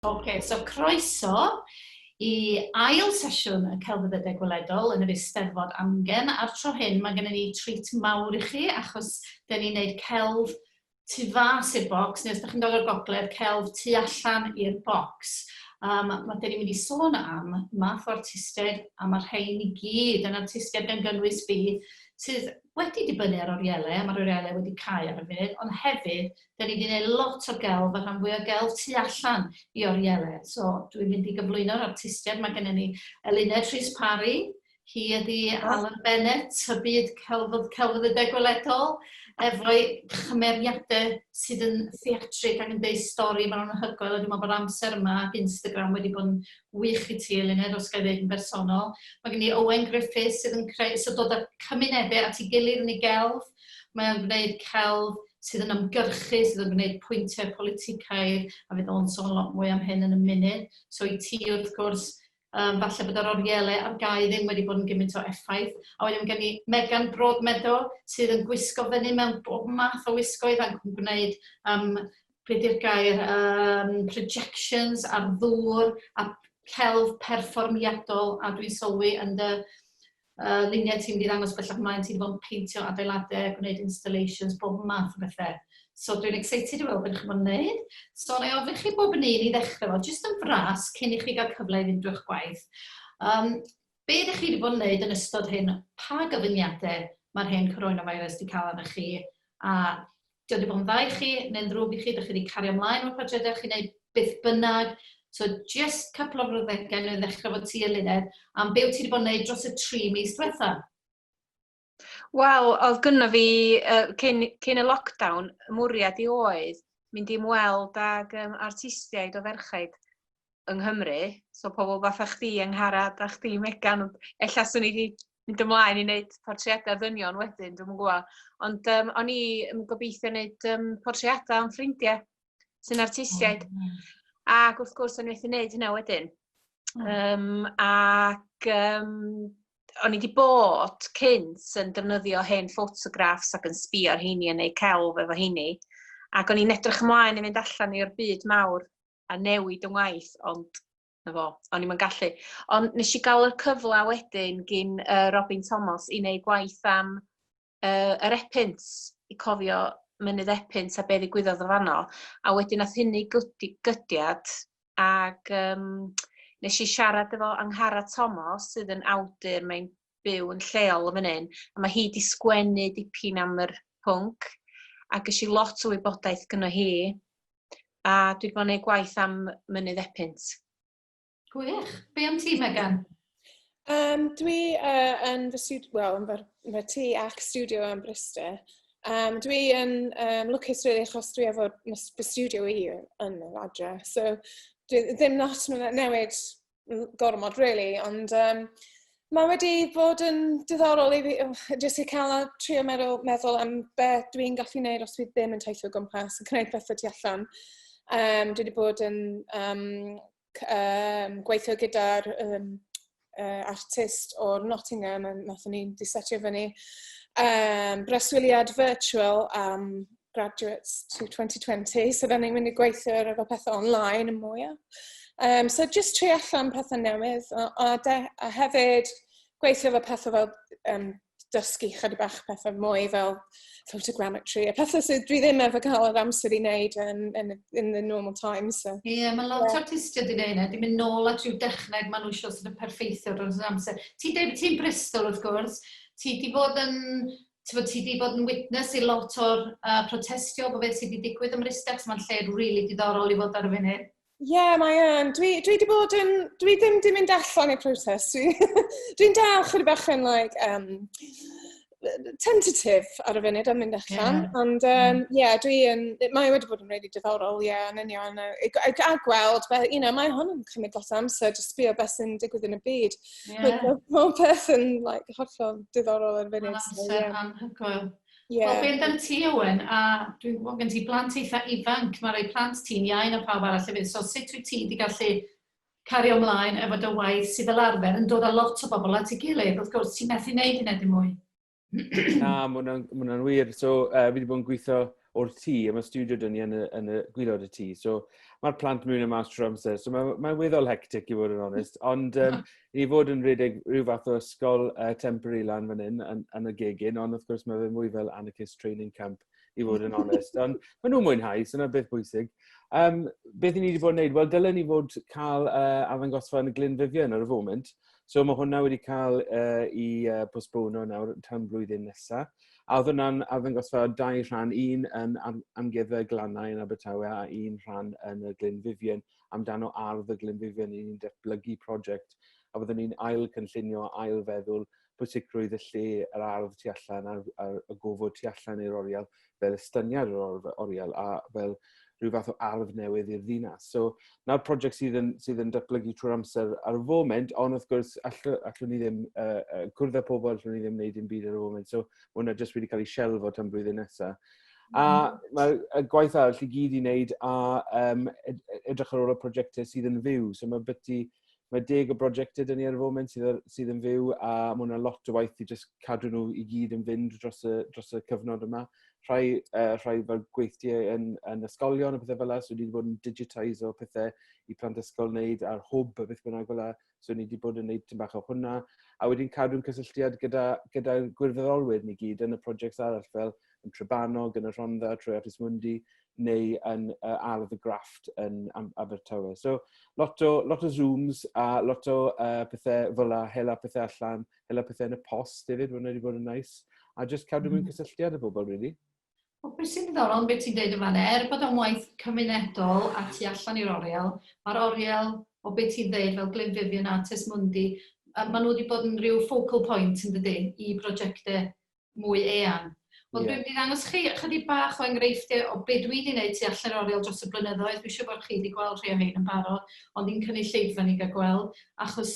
So croeso I ail sesiwn y celfyddydau gweledol yn yr Eisteddfod Amgen. Ar tro hyn, mae gennym ni treat mawr I chi, achos da ni'n gwneud celf tu fas i'r bocs, neu os ydych chi'n dod o'r gogledd, celf tu allan i'r bocs. Mae da ni'n mynd I sôn am math o artistiaid, a mae'r rhain I gyd yn artistiaid gan gynnwys fi, sydd wedi dibynnu ar Orielau, a mae'r Oriel wedi cael ar y funud, ond hefyd, da ni wedi gwneud lot o gelf, a rhan fwy o gelf tu allan I Orielau. So, dwi'n mynd I gyflwyno'r artistiaid. Mae gennym ni Rhys Parri, hi ydi Alan Bennett, y byd celfyddydau gweledol, efo'i chymeriadau sydd yn theatrig ac yn deud stori mewn anhygoel, a dwi'n meddwl bod amser yma ac Instagram wedi bod yn wych I ti, Luned, os gael dweud yn bersonol. Mae gen I Owen Griffiths sydd yn creu, sydd dod â cymunedau at ei gilydd yn ei gelf. Mae'n gwneud celf sydd yn ymgyrchu, sydd yn gwneud pwyntiau politicaidd, a fydd o'n sôn lot mwy am hyn yn y munud. So I ti wrth gwrs, falle bod yr Orielau ar gau ddim wedi bod yn gymaint o effaith. A wedyn gen I Broadmeadow sydd yn gwisgo fyny mewn bob math o wisgoedd ac yn gwneud beth yw'r gair, projections ar ddŵr a celf perfformiadol, a dwi'n sylwi yn dy luniau ti'n mynd I ddangos bellach ymlaen, ti'n bod yn peintio adeiladau, gwneud installations, bob math o bethau. So dwi'n excited I weld beth chi'n bod yn gwneud. So na I ofyn chi bob yn un I ddechrau fo, jyst yn fras cyn I chi gael cyfle I fynd drwy'ch gwaith. Be ydych chi wedi bod yn gwneud yn ystod hyn? Pa gyfyniadau mae'r hen coronavirus wedi cael arnoch chi? A di wedi bod yn dda I chi, neu'n ddrwg I chi, ydych chi wedi cario ymlaen o'r projectau chi'n gwneud beth bynnag. So just couple o frawddegau yn ddechrau fod ti Luned, am be wyt ti wedi bod yn gwneud dros y 3 mis diwetha? Wel, oedd gynno fi, cyn y lockdown, mwriad I oedd mynd I ymweld ag artistiaid o ferchaid yng Nghymru. So pobl fatha chdi, Angharad, a chdi, Megan, ella swn I wedi mynd ymlaen I wneud portreadau ddynion wedyn, dwi'n gwybod. Ond o'n i'n gobeithio wneud portreadau am ffrindiau sy'n artistiaid. Ac wrth gwrs o'n I wedi wneud hynna wedyn. O'n I wedi bod cynt yn defnyddio hen ffotograffs ac yn sbio ar heini yn ei celf efo heini. Ac o'n i'n edrych ymlaen I fynd allan i'r byd mawr a newid yng ngwaith, ond o'n I'm yn gallu. Ond nes I gael y cyfle wedyn gyn Robin Thomas I wneud gwaith am yr epynt, I cofio mynydd epynt a be ddigwyddodd o fanno. A wedyn nath hynny gydiad ac nes I siarad efo Angharad Thomas sydd yn awdur, mae'n byw yn lleol y fan hyn, a mae hi wedi sgwennu dipyn am yr pwnc, a gysi lot o wybodaeth gyno hi, a dwi wedi bod yn gwneud gwaith am mynydd epynt. Gwych. Be am ti, Megan? Dwi yn fy tŷ ac studio yn Bristol. Dwi yn lwcus rili achos dwi efo fy studio I yn yr adre, so ddim lot newid gormod, really, ond mae wedi bod yn diddorol I fi, jyst I cael trio meddwl am beth dwi'n gallu gwneud os dwi ddim yn teithio gwmpas, yn gwneud pethau tu allan. Dwi wedi bod yn gweithio gyda'r artist o'r Nottingham, a nathon ni di setio fyny breswyliad virtual graduates to 2020, so then ni'n mynd I gweithio efo pethau online yn mwyaf. So just trio allan pethau newydd, a hefyd gweithio efo pethau fel dysgu chydig bach pethau mwy fel photogrammetry, a pethau sydd dwi ddim efo cael yr amser I wneud in the normal times. Ie, mae lot o artistiaid I wneud yna. Di'n mynd nôl at rhyw dechneg maen nhw eisiau sydd yn perffeithio dros yr amser. Ti'n Bristol wrth gwrs, ti di bod yn witness I lot o'r protestio o beth sydd wedi digwydd ym Mhristec, mae'n lle rili diddorol I fod ar y funud. Ie, mae yn. Dwi wedi bod yn... Dwi ddim di mynd allan i'r protest. Dwi'n dal chydig bach yn, tentative ar y funud am mynd allan. Ond, mae wedi bod yn really diddorol, yn union. A gweld, mae hwn yn cymryd lot o amser, jyst sbio beth sy'n digwydd yn y byd. Mae beth yn, hollol diddorol ar y funud. Amser anhygoel. Wel, be amdano ti, Owen, a dwi'n gwybod gen ti blant eitha ifanc, mae rhai plant ti'n iawn a pawb arall hefyd, so sut wyt ti wedi gallu cario ymlaen efo dy waith sydd fel arfer yn dod â lot o bobl at ei gilydd, wrth gwrs, ti'n methu wneud hynny dim mwy? Na, mae hwnna'n wir. So, fi wedi bod yn gweithio o'r tŷ, a mae studio dyn ni yn y gwylod y tŷ. So mae'r plant mewn y mas trwy amser. So mae'n weddol hectic i fod yn onest. Ond i fod yn rhedeg rhyw fath o ysgol temporary lan fan hyn yn y gegin, ond wrth gwrs mae fe mwy fel anarchist training camp i fod yn onest. Ond mae nhw'n mwynhau, so yna beth bwysig. Beth i ni wedi bod yn gwneud? Wel, dylen ni fod cael arddangosfa yn y Glyn Vivian ar y foment. So mae hwnna wedi cael i postbono nawr tan blwyddyn nesaf. A oedd hwnna'n arddangosfa 2 rhan, un yn amgueddfa Glannau yn Abertawe a un rhan yn y Glyn Vivian, amdano ardd y Glyn Vivian i'n datblygu prosiect. A byddwn ni'n ail cynllunio, ail feddwl pwysigrwydd y lle yr ardd tu allan a'r gofod tu allan i'r Oriel fel estyniad yr Oriel a fel rhyw fath o ardd newydd i'r ddinas. So, nawr prosiect sydd yn datblygu trwy'r amser ar y foment, ond wrth gwrs allwn ni ddim cwrdd â pobl, allwn ni ddim wneud dim byd ar y foment. So, hwnna jyst wedi cael ei shelfo tan blwyddyn nesaf. A mae'r gwaith arall i gyd i wneud a edrych ar ôl y prosiectau sydd yn fyw. So, mae 10 o brosiectau dyn ni ar y foment sydd yn fyw a mae hwnna lot o waith i just cadw nhw i gyd yn fynd dros y cyfnod yma. Rhai fel gweithiau yn ysgolion a pethau fel yna, so ni wedi bod yn digitiso pethau i plant ysgol wneud a'r hwb a beth bynnag fel yna, so ni wedi bod yn wneud tym bach o hwnna. A wedyn cadw'n cysylltiad gyda'r gwirfoddolwyr ni gyd yn y prosiect arall fel yn Trebanog, yn y Rhondda, trwy Ynys Môn, neu yn ardd y grafft yn Abertawe. So, lot o Zooms a lot o pethau fel yna, hela pethau allan, hela pethau yn y post hefyd, hwnna wedi bod yn nice. A just cadw mewn cysylltiad y bobl, really. O, beth sy'n ddiddorol beth ti'n dweud yma, bod o'n waith cymunedol a tu allan i'r Oriel, mae'r Oriel, o beth ti'n dweud fel Glyn Vivian a Ynys Môn, maen nhw wedi bod yn rhyw focal point yn dydy i brosiectau mwy eang. Wel, dwi wedi ddangos chi chydig bach o enghreifftiau o beth dwi wedi gwneud tu allan i'r Oriel dros y blynyddoedd. Dwi'n siŵr bod chi wedi gweld rhai o hyn yn barod, ond i'n cynulleidfa ni gael gweld, achos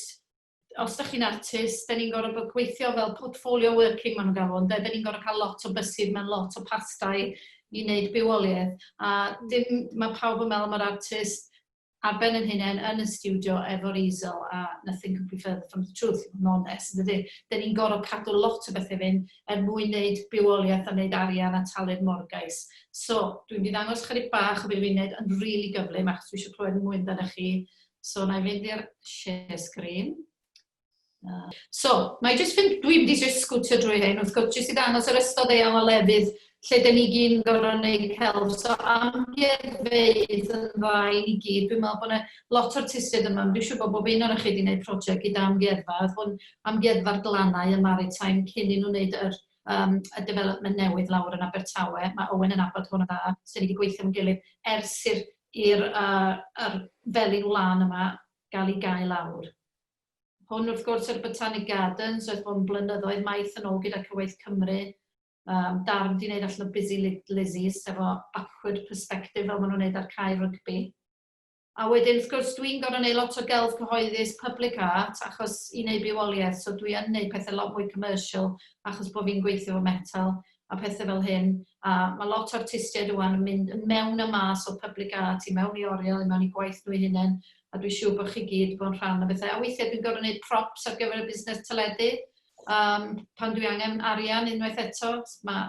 os ydych chi'n artist, da ni'n gorfod gweithio fel portfolio working maen nhw'n gael ond, da ni'n gorfod cael lot o bysyd mewn lot o pastau i wneud bywoliaeth. A mae pawb yn meddwl mae'r artist ar ben yn hunain yn y studio efo Rhys a nothing could be further from the truth, yn onest. Da ni'n gorfod cadw lot o bethau fynd mwyn wneud bywoliaeth a wneud arian a talu'r morgais. So, dwi'n mynd i ddangos chydig bach o beth fi'n wneud yn rili gyflym, achos dwi eisiau clywed mwy amdano chi. So, na i fynd i'r share screen. So, dwi'n mynd i just sgwtio drwy hyn, wrth gwrs, jyst i ddangos yr ystod eang o lefydd lle da ni gyd yn gorfod wneud celf. So, amgueddfeydd yn dda i ni gyd. Dwi'n meddwl bod yna lot o artistiaid yma. Dwi'n siŵr bod un o'r chi wedi gwneud prosiect gyda amgueddfa. Oedd hwn amgueddfa'r Glannau y Maritime cyn i nhw wneud y development newydd lawr yn Abertawe. Mae Owen yn abod hwn o dda, sy'n wedi gweithio yn gilydd ers i'r felin wlan yma gael ei gael lawr. Hwn wrth gwrs yr Botanic Gardens, oedd hwn blynyddoedd maith yn ôl gyda Cywaith Cymru. Darn di wneud allan o Busy Lizzies, efo backward perspective fel maen nhw'n wneud ar cae rygbi. A wedyn, wrth gwrs, dwi'n gorfod wneud lot o gelf cyhoeddus public art, achos i wneud bywoliaeth, so dwi yn wneud pethau lot mwy commercial, achos bod fi'n gweithio o metal a pethau fel hyn. A mae lot o artistiaid rwan yn mynd mewn y mas o public art, i mewn i Oriel, i mewn i gwaith nhw hunain. A dwi'n siŵr bod chi gyd bod yn rhan o bethau. A weithiau dwi'n gorfod wneud props ar gyfer y busnes teledu. Pan dwi angen arian unwaith eto, mae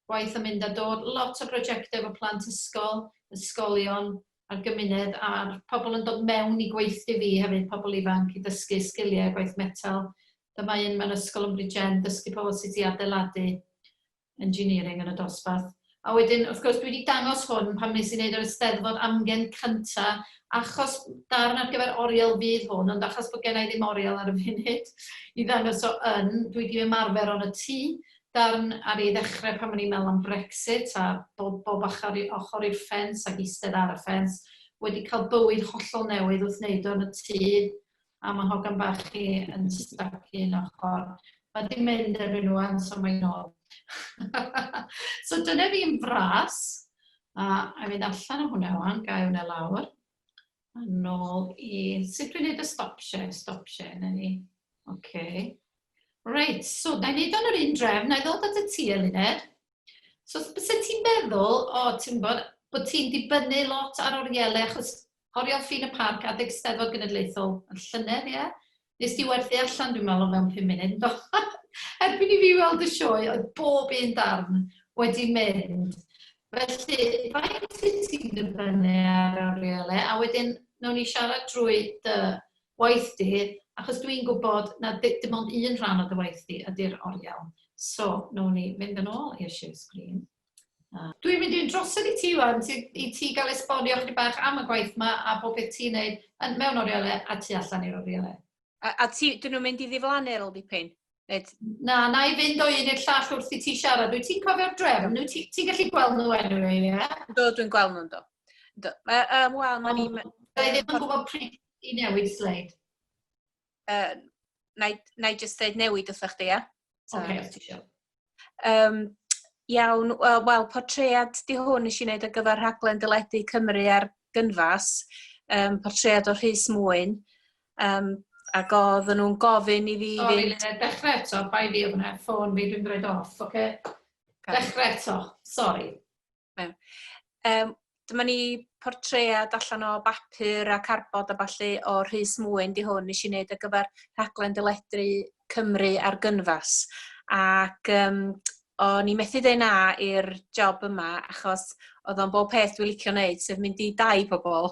gwaith yn mynd a dod. Lot o brosiectau efo plant ysgol, ysgolion a'r gymuned, a'r pobl yn dod mewn i gweithio fi hefyd, pobl ifanc i dysgu sgiliau gwaith metal. Dyma un mewn ysgol yn Bridgen, dysgu pobl sydd wedi adeiladu engineering yn y dosbarth. A wedyn, wrth gwrs, dwi wedi dangos hwn pan nes i wneud yr Eisteddfod amgen cynta, achos darn ar gyfer Oriel fydd hwn, ond achos bod gennau ddim Oriel ar y funud i ddangos dwi wedi ymarfer o'n y tŷ, darn ar ei ddechrau pan o'n i'n meddwl am Brexit, a bob ochr i'r ffens ac eistedd ar y ffens, wedi cael bywyd hollol newydd wrth wneud o'n y tŷ, a mae hogan bach chi yn stacu yn ochr. Mae di mynd erbyn nhw, so mae'n nôl. So dyna fi'n fras, a fynd allan o hwnna wan, gael hwnna lawr. A nôl i, sut dwi'n neud y stop share, na ni. OK. Reit, so na i wneud o'n yr un drefn, na i ddod at y tŷ Luned. So bys ti'n meddwl, ti'n bod ti'n dibynnu lot ar Orielau, achos Oriel Ffin y Parc adeg Eisteddfod Genedlaethol yn Llynedd, ie? Nes di werthu allan, dwi'n meddwl, mewn 5 munud. Erbyn i fi weld y sioe, oedd bob un darn wedi mynd. Felly, faint ti'n dibynnu ar Oriel, a wedyn nawn ni siarad drwy dy waith di, achos dwi'n gwybod na dim ond un rhan o dy waith di ydy'r Oriel. So, nawn ni fynd yn ôl i'r share screen. Dwi'n mynd i'n drosod i ti, wan, i ti gael esbonio chydig bach am y gwaith yma a bob beth ti'n neud mewn Oriel a tu allan i'r Oriel. A dyn nhw'n mynd i ddiflannu'r dipyn? Na i fynd o un i'r llall wrth i ti siarad. Wyt ti'n cofio'r drefn? Ti'n gallu gweld nhw anyway, ie? Do, dwi'n gweld nhw'n do. Wel, na ni... Da i ddim yn gwybod pryd i newid sleid. Na i just dweud newid wrthych chi, ia? Oce, os ti eisiau. Iawn, wel, portread di hwn nes i wneud ar gyfer rhaglen dyledu Cymru ar gynfas, portread o Rhys Mwyn, ac oedden nhw'n gofyn i fi... Sori, Luned, dechrau eto, bai fi o hwnna, ffôn fi, dwi'n dweud off, oce? Dechrau eto, sori. Dyma ni portread allan o bapur a carbod a ballu o Rhys Mwyn di hwn nes i wneud ar gyfer rhaglen dyledu Cymru ar gynfas. Ac o'n i methu dweud na i'r job yma achos oedd o'n bob peth dwi'n licio wneud, sef mynd i 2 pobl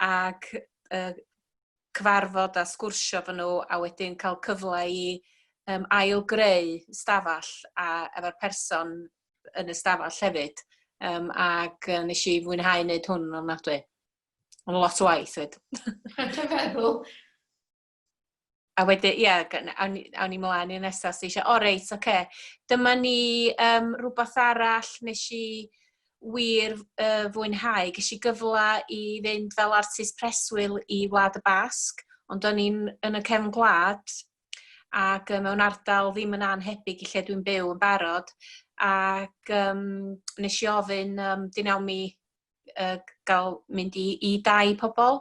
ac cyfarfod a sgwrsio fy nhw a wedyn cael cyfle i ail-greu stafall efo'r person yn y stafall hefyd. Ac nes i fwynhau wneud hwn o'n nadwy. Ond lot o waith wedi. Dwi'n feddwl. A wedyn, ie, awn ni mlaen i'r nesaf sy'n eisiau. O reit, oce. Dyma ni rhywbeth arall nes i wir fwynhau. Ges i gyfle i fynd fel artist preswyl i Wlad y Basg, ond o'n i'n yn y cefn gwlad ac mewn ardal ddim yn anhebyg i lle dwi'n byw yn barod. Ac nes i ofyn, dinawn mi gael mynd i 2 pobl.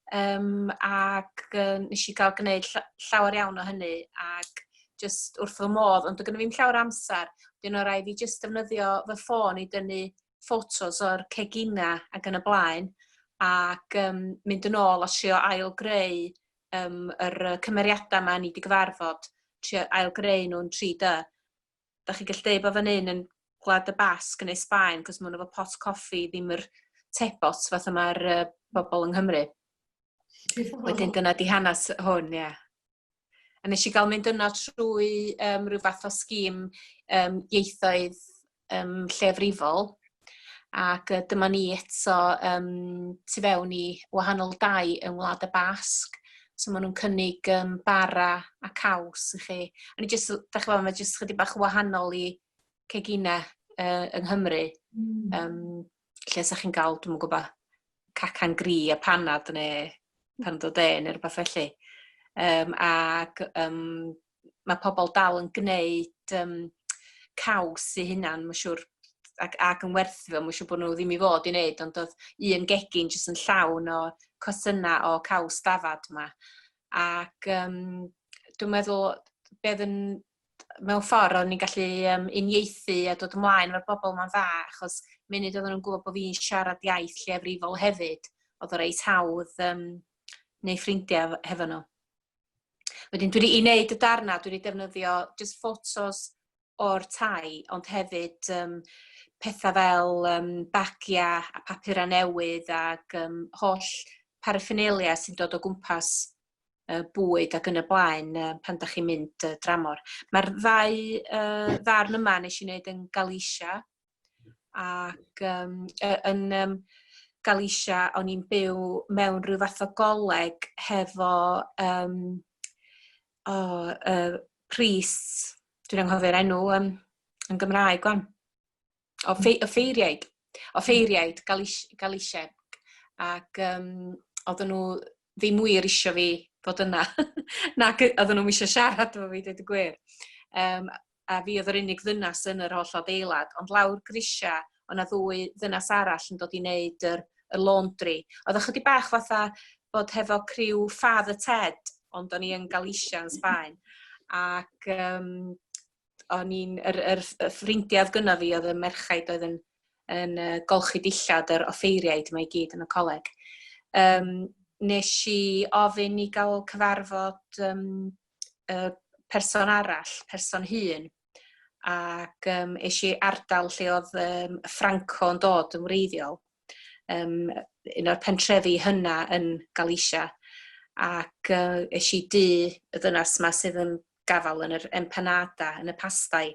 Ac nes i gael gwneud llawer iawn o hynny ac just wrth fy modd, ond doedd ddim llawer amser. Dyn o rai fi just defnyddio fy ffôn i dynnu ffotos o'r cegina ac yn y blaen ac mynd yn ôl a trio ail-greu yr cymeriadau yma ni wedi gyfarfod, trio ail-greu nhw'n 3D. Da chi gallu deud bod fan hyn yn Gwlad y Basg yn Esbaen, cos maen nhw efo pot coffi, ddim yr tebot fath yma'r bobl yng Nghymru. Wedyn dyna di hanes hwn, ie. A nes i gael mynd yno trwy rhyw fath o sgîm ieithoedd llefrifol. Ac dyma ni eto tu fewn i wahanol 2 yng Wlad y Basg. So maen nhw'n cynnig bara a caws i chi. A ni jyst, da chi mae jyst chydig bach wahanol i cegina yng Nghymru. Lle sa chi'n gael, dwi'n gwybod, cacan gri a panad neu pan dod neu rhywbeth felly. Ac mae pobl dal yn gwneud caws i hynna'n, mae'n siŵr, ac yn werthu fel, mae'n siŵr bod nhw ddim i fod i wneud, ond oedd un gegin jyst yn llawn o cosynna o caws dafad yma. Ac dwi'n meddwl, beth yn mewn ffordd o'n i'n gallu uniaethu a dod ymlaen efo'r bobl yma'n dda, achos munud oedden nhw'n gwybod bod fi'n siarad iaith llefrifol hefyd, oedd o reit hawdd neu ffrindiau hefo nhw. Wedyn, dwi wedi wneud y darna, dwi wedi defnyddio just ffotos o'r tai, ond hefyd pethau fel bagia a papura newydd ac holl paraphernalia sy'n dod o gwmpas bwyd ac yn y blaen pan da chi'n mynd dramor. Mae'r 2 ddarn yma nes i wneud yn Galicia ac yn Galicia o'n i'n byw mewn rhyw fath o goleg hefo Rhys, dwi'n anghofio'r enw yn Gymraeg gwan, o ffeiriaid Galisieg, ac oedden nhw ddim wir isio fi fod yna, nac oedden nhw'n eisiau siarad efo fi, dweud y gwir. A fi oedd yr unig ddynas yn yr holl adeilad, ond lawr grisia, o'na 2 ddynas arall yn dod i wneud yr laundry. Oedd ychydig bach fatha bod hefo criw Father Ted, ond o'n i yn Galicia yn Sbaen. Ac o'n i'n, yr ffrindiad gynna fi oedd y merchaid oedd yn golchi dillad yr offeiriaid yma i gyd yn y coleg. Nes i ofyn i gael cyfarfod person arall, person hŷn, ac eisiau ardal lle oedd Franco yn dod yn wreiddiol. Un o'r pentrefi hynna yn Galicia, ac eisiau y ddynas yma sydd yn gafal yn yr empanada, yn y pastau,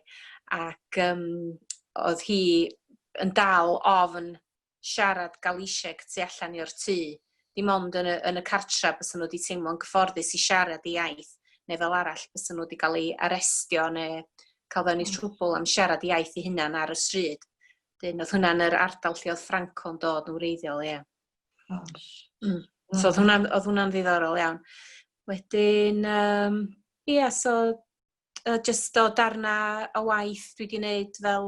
ac oedd hi yn dal ofn siarad Galicieg tu allan i'r tŷ, dim ond yn y cartra bys nhw wedi teimlo'n gyfforddus i siarad i iaith, neu fel arall bys nhw wedi cael ei arestio neu cael fewn i trwbl am siarad i iaith i hunan ar y stryd. Oedd hwnna'n yr ardal lle oedd Franco'n dod yn wreiddiol, ie. So oedd hwnna'n ddiddorol iawn. Wedyn, so just o darna o waith dwi wedi gwneud fel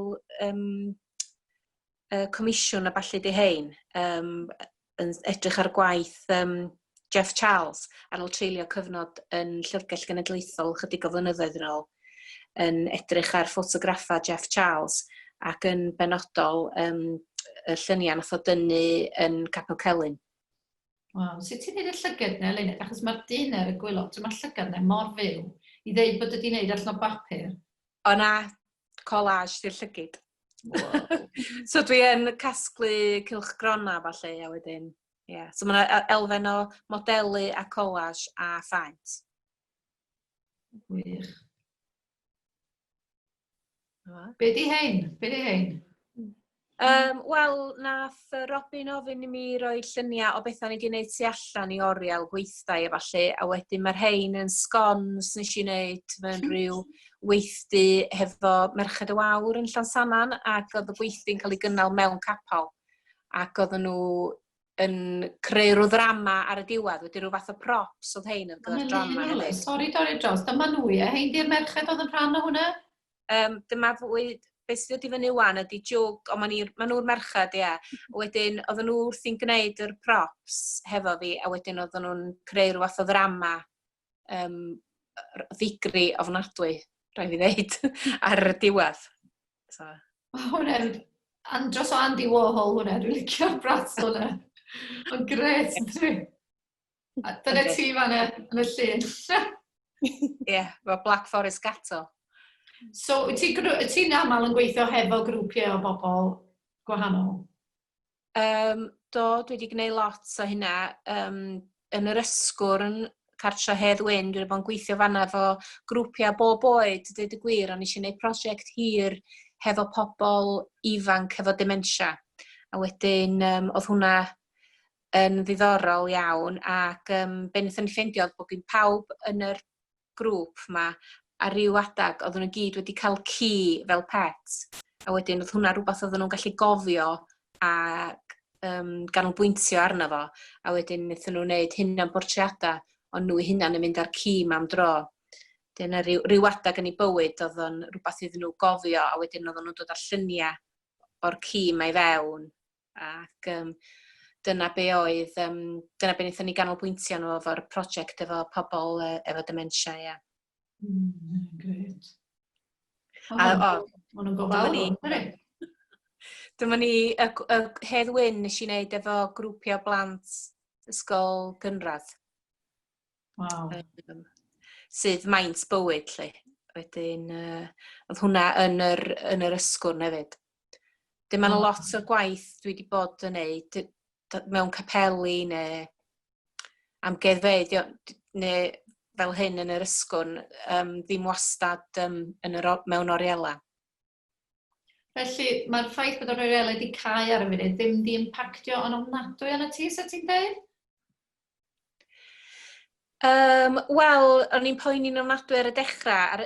comisiwn a balli di hein, yn edrych ar gwaith Jeff Charles ar ôl treulio cyfnod yn Llyfrgell Genedlaethol chydig o flynyddoedd yn ôl, yn edrych ar ffotograffa Jeff Charles ac yn benodol y lluniau nath o dynnu yn Capel Celyn. Wow, sut ti'n neud y llygad na, Luned? Achos mae'r dyn ar y gwylod, mae'r llygad na mor fyw i ddeud bod ydi wneud allan o bapur. O na, collage di'r llygyd. Wow. So dwi yn casglu cylchgrona falle a wedyn. Yeah. So mae'na elfen o modelu a collage a faint. Wych. Be di hein? Wel, nath Robin ofyn i mi roi lluniau o bethau ni wedi gwneud tu allan i Oriel gweithdai a falle, a wedyn mae'r hein yn sgons nes i wneud mewn rhyw weithdy hefo Merched y Wawr yn Llansannan, ac oedd y gweithdy'n cael ei gynnal mewn capal, ac oedden nhw yn creu rhyw ddrama ar y diwedd, wedi rhyw fath o props oedd hein yn gyda'r drama. Sori, dorri dros, dyma nhw ie, hein di'r merched oedd yn rhan o hwnna? Dyma fwy, beth sydd wedi fyny wan ydi jog, ond maen nhw'r merched, ie. Wedyn, oedden nhw wrthi'n gwneud yr props hefo fi, a wedyn oedden nhw'n creu rhyw fath o ddrama ddigri ofnadwy, rhaid fi ddeud, ar y diwedd. So. Hwna'n andros o Andy Warhol hwnna, dwi'n licio'r brat hwnna. O'n gret, ydw. Dyna ti fan yn y llun. Ie, fel Black Forest Gato. So, ti'n aml yn gweithio hefo grwpiau o bobl gwahanol? Do, dwi wedi gwneud lot o hynna. Yn yr ysgwr yn cartra Hedd Wyn, dwi wedi bod yn gweithio fanna efo grwpiau bob oed, dweud y gwir, ond eisiau gwneud prosiect hir hefo pobl ifanc hefo dementia. A wedyn, oedd hwnna yn ddiddorol iawn, ac be wnaethon ni ffeindio oedd bod gen pawb yn yr grŵp yma a ryw adag oedden nhw gyd wedi cael ci fel pet, a wedyn oedd hwnna rhywbeth oedden nhw'n gallu gofio a ganolbwyntio arno fo, a wedyn wnaethon nhw wneud hynna'n bortreadau, ond nhw hynna'n yn mynd ar ci am dro. Dyna ryw adag yn ei bywyd oedd o'n rhywbeth iddyn nhw gofio, a wedyn oedden nhw'n dod â'r lluniau o'r ci mae fewn, ac dyna be oedd, dyna be wnaethon ni ganolbwyntio nhw efo'r prosiect efo pobl efo dementia, ie. Gret. Mae nhw'n gofal. Dyma ni, y Hedd Wyn nes i wneud efo grwpiau blant ysgol gynradd. Wow. Sydd maint bywyd, lle. Wedyn, oedd hwnna yn yr ysgwrn hefyd. Dyma na lot o gwaith dwi wedi bod yn wneud mewn capeli neu amgueddfeydd, neu fel hyn yn yr ysgwrn, ddim wastad mewn Oriela. Felly, mae'r ffaith bod yr Oriel wedi cael ar y funud ddim di impactio yn ofnadwy yn y ti, sa ti'n dweud? Wel, o'n i'n poeni'n ofnadwy ar y dechrau,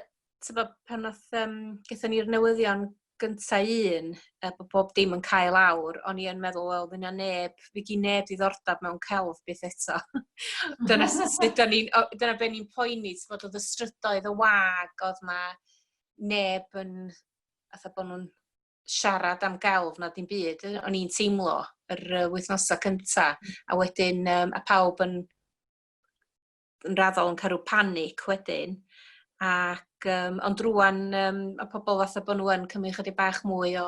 pan oedd gaethon ni'r newyddion gyntaf un, bod bob dim yn cael awr, o'n i'n meddwl, wel, fi gyn neb diddordeb mewn celf beth eto. Dyna be ni'n poeni, bod oedd y strydoedd y wag, oedd ma neb yn, atho bod nhw'n siarad am gelf na dim byd, o'n i'n teimlo yr wythnosau cyntaf, a wedyn a pawb yn raddol yn cael rhyw panic wedyn, ac ond rwan a pobl fatha bod nhw yn cymryd chydig bach mwy o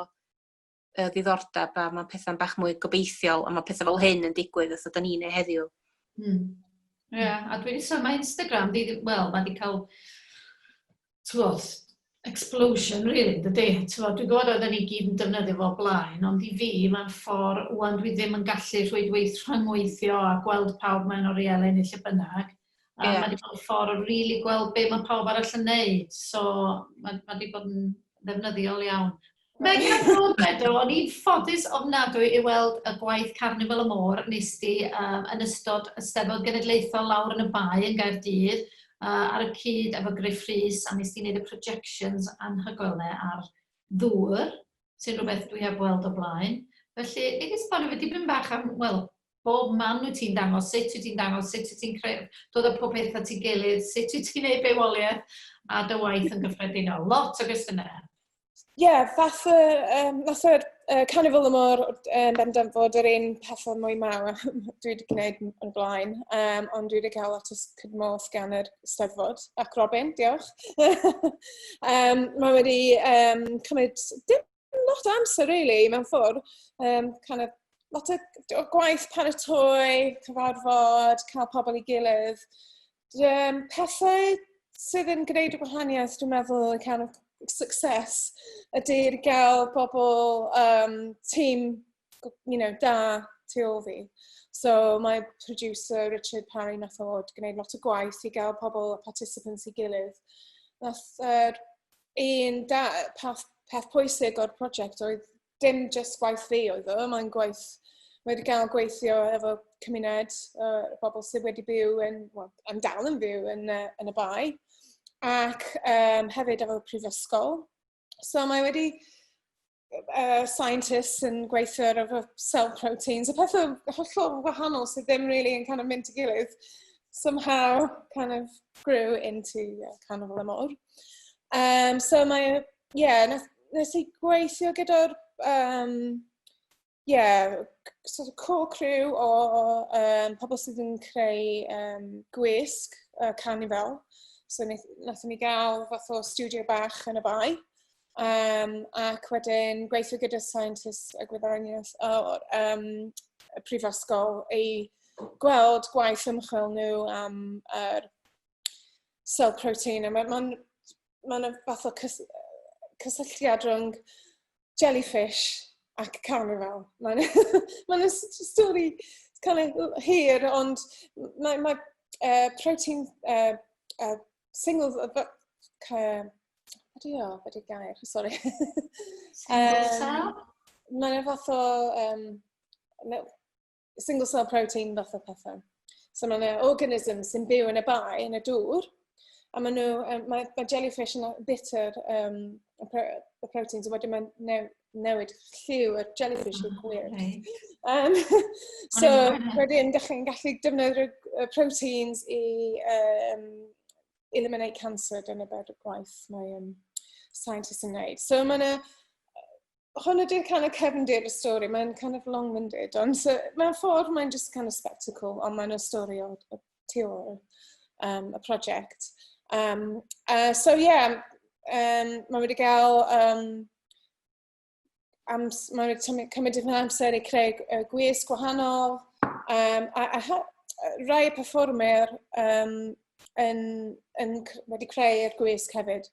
ddiddordeb, a mae pethau'n bach mwy gobeithiol, a mae pethau fel hyn yn digwydd os ydyn ni'n ei heddiw. Ie, a dwi wedi sôn, mae Instagram, mae wedi cael, explosion, really, dydy. Dwi'n gwybod oedden ni gyd yn defnyddio fo blaen, ond i fi, mae'n ffordd, wan dwi ddim yn gallu rhyngweithio a gweld pawb mewn Oriel yn lle bynnag. Mae wedi bod yn ffordd rili gweld be mae pawb arall yn neud, so mae wedi bod yn ddefnyddiol iawn. Meg yn Broadmeadow, o'n i'n ffodus ofnadwy i weld y gwaith Carnifal y Môr nes di yn ystod y Steddfod Genedlaethol lawr yn y Bae yn Gaerdydd, ar y cyd efo Griffiths, a nes di wneud y projections anhygoel ar ddŵr, sy'n rhywbeth dwi heb weld o blaen. Felly, nid esbonio fe dipyn bach am, wel, bob man wyt ti'n dangos, sut wyt ti'n dangos, sut wyt ti'n creu, dod o pob peth at ei gilydd, sut wyt ti'n gwneud bewoliaeth a dy waith yn gyffredinol. Lot o gwestiynau. Ie, fath y Carnifal y Môr yn bendant fod yr un pethau mwy mawr dwi wedi gwneud yn blaen, ond dwi wedi cael lot o cydmoth gan yr Steddfod ac Robin, diolch. Mae wedi cymryd dim lot o amser, really, mewn ffordd, lot o gwaith paratoi, cyfarfod, cael pobl i gilydd. Pethau sydd yn gwneud y gwahaniaeth, dwi'n meddwl, kind of success ydy'r gael bobl tîm da tu ôl fi. So mae producer Richard Parri nath o gwneud lot o gwaith i gael pobl participants i gilydd. Nath un peth pwysig o'r prosiect oedd dim just gwaith fi oedd o, mae'n gwaith wedi gael gweithio efo cymuned bobl sydd wedi byw yn dal yn byw yn y Bae. Ac hefyd efo prifysgol. So mae wedi scientists yn gweithio efo cell proteins, y pethau hollol wahanol sydd ddim really yn kind of mynd i gilydd, somehow kind of grew into Carnifal y Môr. So mae, nes i gweithio gyda'r sort of core crew o pobl sydd yn creu gwisg Carnifal. So nathon ni gael fath o studio bach yn y Bae, ac wedyn gweithio gyda scientists a gwyddoniaeth y prifysgol i gweld gwaith ymchwil nhw am cell protein. Mae'n fath o cysylltiad rhwng jellyfish ac Carnifal. Mae'n stori kind of hir, ond mae protein single, beth yw gair, sorry. Single cell? Mae'n fath o single cell protein fath o pethau. So mae'n organism sy'n byw yn y Bae, yn y dŵr, a mae jellyfish yn bitter y proteins, a wedyn mae'n newid lliw y jellyfish yn weird. So wedyn chi'n gallu defnyddio proteins i eliminate cancer dyna beth y gwaith mae scientists yn neud. So hwn ydy'r kind of cefndir y stori, mae'n kind of long-winded, ond mewn ffordd mae'n just kind of spectacle, ond mae'n y stori o tu ôl y project. So mae wedi gael mae wedi cymryd yn amser i creu gwisg gwahanol, a rai y perfformer wedi creu'r gwisg hefyd.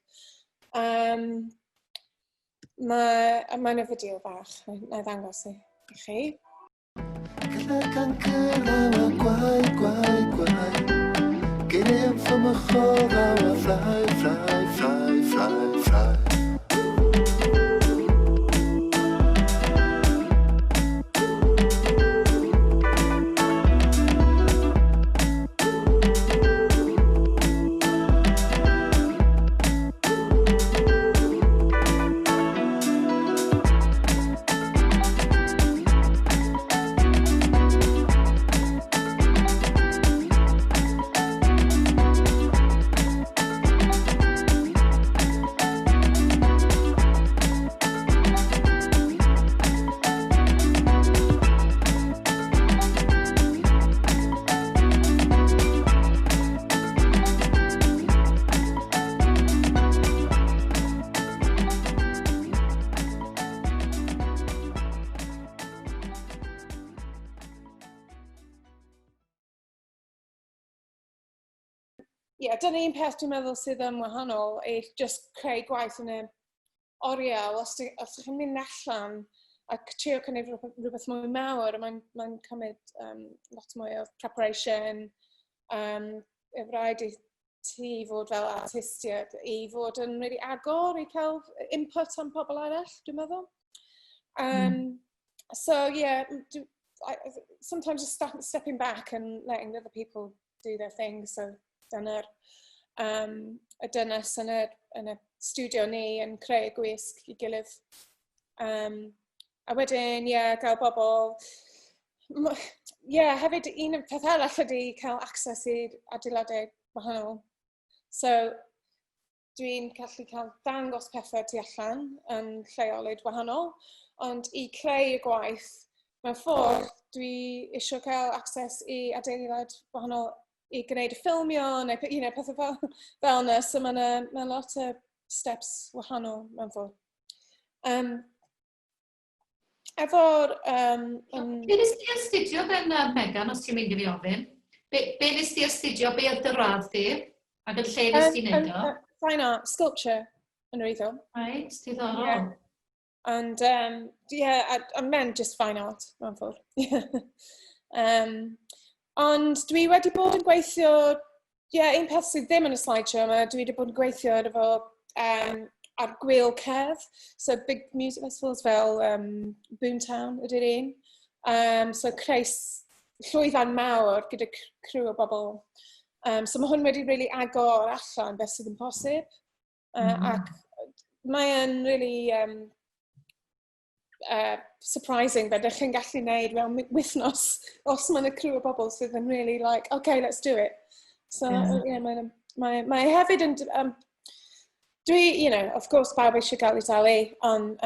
Mae'n y fideo bach, na ddangos i chi. Gyda'n cyrraedd gwai, gwai, gwai. Gyrra'n ffym y chodd a fly, fly, fly, fly, fly. dyna un peth dwi'n meddwl sydd yn wahanol i just creu gwaith yn y Oriel. Os ydych chi'n mynd allan ac trio cynnig rhywbeth mwy mawr, mae'n cymryd lot mwy o preparation. Y rhaid i ti fod fel artistiaid i fod yn really agor i cael input am pobl arall, dwi'n meddwl. So, yeah, sometimes just stepping back and letting other people do their thing. So, dyna'r y dynes yn y studio ni yn creu gwisg i gilydd. A wedyn, gael bobl. Hefyd un o'r peth arall ydy cael access i'r adeiladau wahanol. So, dwi'n gallu cael dangos pethau tu allan yn lleolyd wahanol, ond i creu y gwaith, mewn ffordd, dwi eisiau cael access i adeilad wahanol i gwneud y ffilmio, neu pethau fel yna, so mae lot o steps wahanol mewn ffordd. Efo'r... Be nes ti astudio then, Megan, os ti'n mynd i fi ofyn? Be nes ti astudio, be oedd dy radd di? Ac yn lle nes ti'n neud o? Fine art, sculpture yn yr eiddo. Right, diddorol. And, I meant just fine art, mewn ffordd. Ond dwi wedi bod yn gweithio, un peth sydd ddim yn y slideshow yma, dwi wedi bod yn gweithio efo ar gwyl cerdd, so big music festivals fel Boomtown ydy'r un. So creu llwyfan mawr gyda crew o bobl. So mae hwn wedi really agor allan beth sydd yn posib. Ac mae'n really surprising that ydych chi'n gallu gwneud mewn wythnos os mae'n y crew o bobl sydd yn really like, okay, let's do it. So, mae hefyd yn... of course, pawb eisiau gael ei talu, ond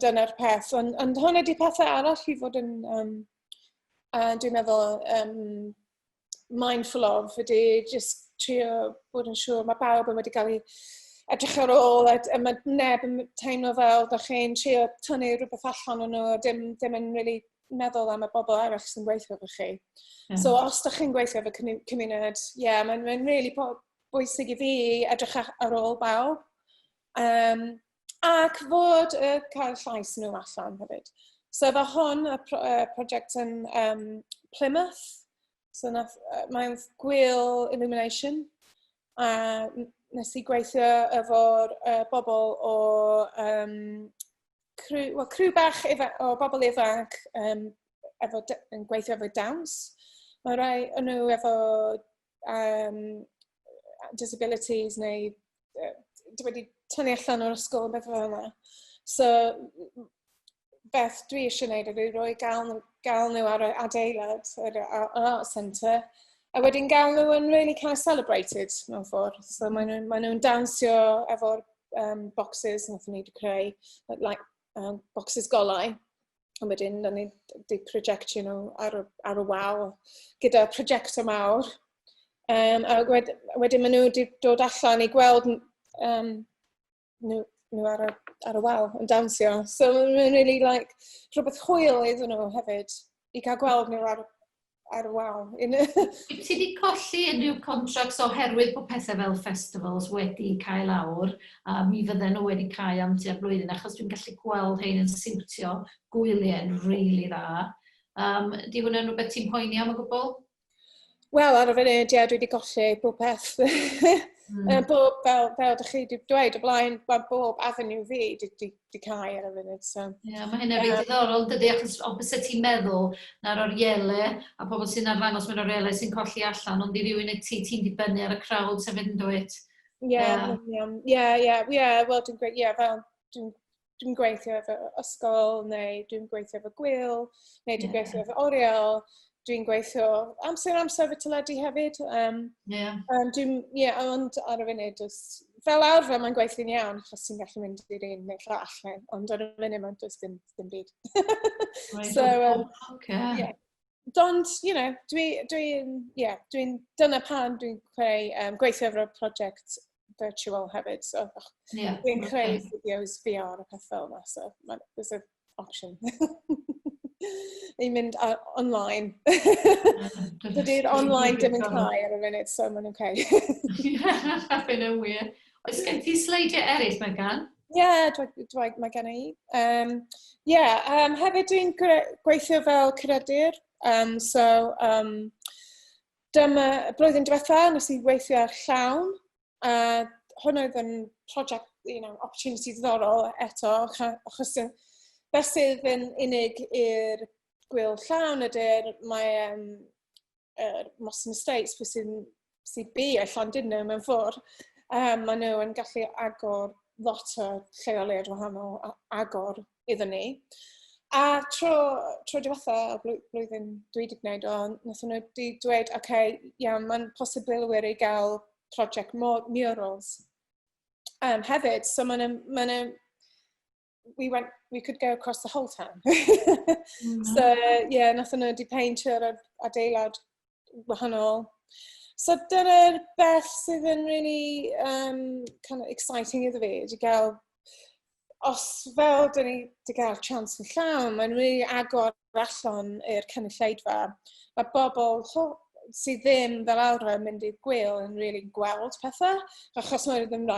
dyna'r peth. Ond hwn ydy pethau arall i fod yn, dwi'n meddwl, mindful of, ydy just trio bod yn siŵr, mae pawb yn wedi cael ei edrych ar ôl, a mae neb yn teimlo fel da chi'n trio tynnu rhywbeth allan o'n nhw, dim yn really meddwl am y bobl arall sy'n gweithio efo chi. So os da chi'n gweithio efo cymuned, mae'n really bwysig i fi edrych ar ôl bawb. Ac fod cael llais nhw allan hefyd. So efo hwn, y prosiect yn Plymouth, so mae'n gwyl illumination. Nes i gweithio efo'r bobl o crew bach o bobl ifanc yn gweithio efo dawns. Mae rai yn nhw efo disabilities neu wedi tynnu allan o'r ysgol beth fel yna. So, beth dwi eisiau gwneud ydy roi gael nhw ar y adeilad, yr art centre, a wedyn gael nhw yn really kind of celebrated mewn ffordd. So, mae nhw'n dawnsio efo'r boxes nathon ni wedi creu, like boxes golau. A wedyn, ni wedi projectio nhw ar y wal gyda projector mawr. A wedyn maen nhw wedi dod allan i gweld nhw ar y wal yn dawnsio. So mae'n really like rhywbeth hwyl iddyn nhw hefyd i cael gweld nhw ar y wal. Ti wedi colli unrhyw contracts oherwydd bod pethau fel festivals wedi cael lawr, a mi fydden nhw wedi cael am tua blwyddyn, achos dwi'n gallu gweld hein yn siwtio gwyliau'n rili dda. Di hwnna'n rhywbeth ti'n poeni am o gwbl? Wel, ar y funud, dwi wedi golli bob peth. Bob, fel ydych chi wedi dweud, o blaen, bob avenue fi wedi cael ar y funud. Mae hynny'n rhaid diddorol, dydy, achos o beth ti'n meddwl na'r Oriel a pobl sy'n arddangos mewn Oriel sy'n colli allan, ond i rywun ti'n dibynnu ar y crowd sef yn dweud. Wel, dwi'n gweithio efo ysgol, neu dwi'n gweithio efo gwyl, neu dwi'n gweithio efo Oriel. Dwi'n gweithio amser efo teledu hefyd. Ond ar y funud, fel arfer mae'n gweithio'n iawn, achos ti'n gallu mynd i'r un neu llall, ond ar y funud mae'n does dim byd. Ond, dyna pan dwi'n gweithio efo project virtual hefyd, so dwi'n creu videos VR a peth fel yna, so there's an option. I mynd online. Dydy'r online dim yn cael ar y funud, so mae'n okay. Fy'n yn wir. Oes gen ti sleidiau eraill, Megan? Mae gen i. Hefyd dwi'n gweithio fel curadur. Dyma blwyddyn diwetha, nes i weithio ar llawn. Hwnnw oedd yn prosiect, opportunity diddorol eto, achos beth sydd yn unig i'r gwyl llawn ydy'r Moston Estates, pwy sy'n bu a Llandudno mewn ffordd. Maen nhw yn gallu agor lot o lleoliad wahanol agor iddyn ni. A tro diwetha, blwyddyn dwi wedi gwneud o, nath nhw wedi dweud, mae'n posibilwyr i gael prosiect murals. Hefyd, so we could go across the whole town. So, nath nhw wedi peintio'r adeilad wahanol. So, dyna'r beth sydd yn really kind of exciting iddo fi, wedi gael, os fel dyn ni wedi gael chance yn llawn, mae'n really agor allan i'r cynulleidfa. Mae bobl sydd ddim fel awr yn mynd i'r gwyl yn really gweld pethau, achos mae'n ddim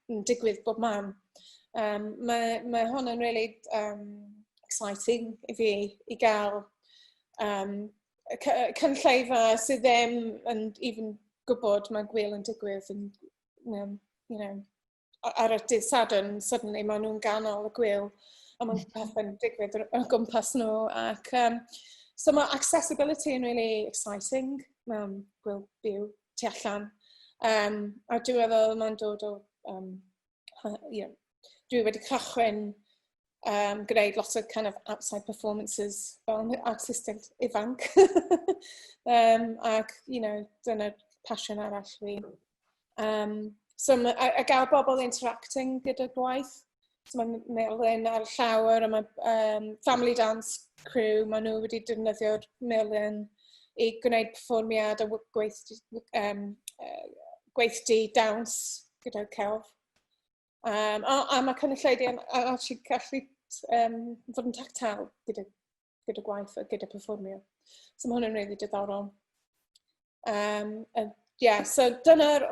yn digwydd bob man. Mae hwn yn really exciting I fi I gael cynulleidfa sydd ddim yn even gwybod mae gwyl yn digwydd ar y dydd Sadwrn, suddenly maen nhw'n ganol y gwyl a mae'n pethau'n digwydd o gwmpas nhw. So mae accessibility yn really exciting mewn gwyl byw tu allan. A dwi'n meddwl mae'n dod o dwi wedi cychwyn gwneud lot o kind of outside performances fel artistig ifanc. Ac, dyna'r passion arall fi. So a gael bobl interacting gyda'r gwaith. So mae Melin ar llawer, a mae family dance crew, maen nhw wedi defnyddio'r Melin I gwneud perfformiad a gweithdy dawns gyda'r celf. A mae cynulleidfa yn gallu fod yn tactile gyda gwaith a gyda perfformio. So mae hwnna'n really diddorol. So dyna'r